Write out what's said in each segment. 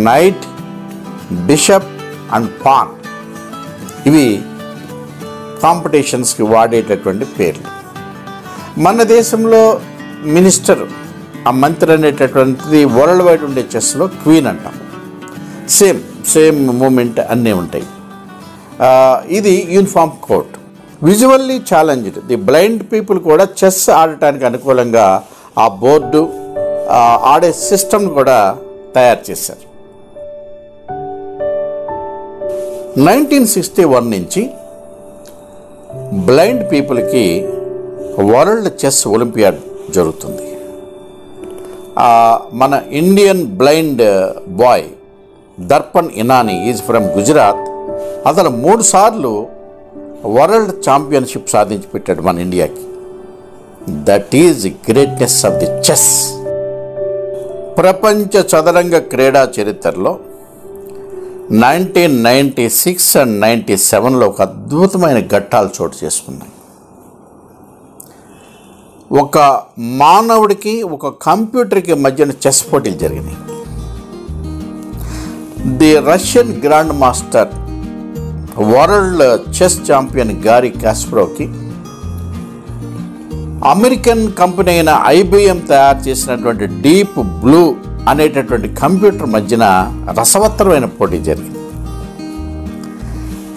Night, bishop and pan. ఇవి కాంపిటీషన్స్కి వాడేటటువంటి పేర్లు. మన దేశంలో మినిస్టర్, ఆ మంత్రి అనేటటువంటిది వరల్డ్ వైడ్ ఉండే చెస్లో క్వీన్ అంటాం. సేమ్ మూమెంట్ అన్నీ ఉంటాయి. ఇది uniform code. Visually challenged the blind people కూడా చెస్ ఆడటానికి అనుకూలంగా ఆ బోర్డు, ఆడే సిస్టమ్ కూడా తయారు చేశారు. 1961 నుంచి బ్లైండ్ పీపుల్కి వరల్డ్ చెస్ ఒలింపియాడ్ జరుగుతుంది. మన Indian blind boy Darpan Inani is from Gujarat. అతను 3 సార్లు వరల్డ్ ఛాంపియన్షిప్ సాధించి పెట్టాడు మన ఇండియాకి. That is greatness of the chess. ప్రపంచ చదరంగ క్రీడా చరిత్రలో 1996 అండ్ 97లో ఒక అద్భుతమైన ఘట్టాలు చోటు చేసుకున్నాయి. ఒక మానవుడికి ఒక కంప్యూటర్కి మధ్యన చెస్ పోటీలు జరిగినాయి. The Russian grand master, world chess champion Garry కాస్పరోవ్కి అమెరికన్ కంపెనీ అయిన IBM తయారు చేసినటువంటి డీప్ బ్లూ అనేటటువంటి కంప్యూటర్ మధ్యన రసవత్తరమైన పోటీ జరిగింది.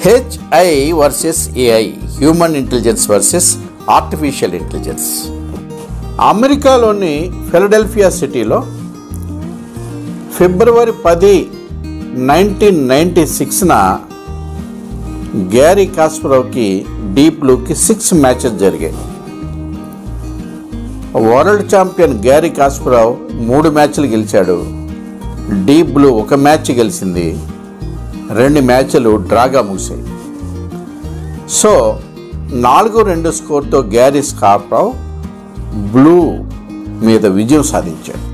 HI versus AI, human intelligence versus artificial intelligence. అమెరికాలోని ఫిలడెల్ఫియా సిటీలో ఫిబ్రవరి 10, 1996న గ్యారీ కాస్పరోవ్కి డీప్ బ్లూకి 6 మ్యాచెస్ జరిగాయి. వరల్డ్ ఛాంపియన్ గ్యారీ కాస్పరోవ్ 3 మ్యాచ్లు గెలిచాడు. డీప్ బ్లూ 1 మ్యాచ్ గెలిచింది. 2 మ్యాచ్లు డ్రాగా ముగిశాయి. సో 4-2 స్కోర్తో గ్యారీ కాస్పరోవ్ బ్లూ మీద విజయం సాధించాడు.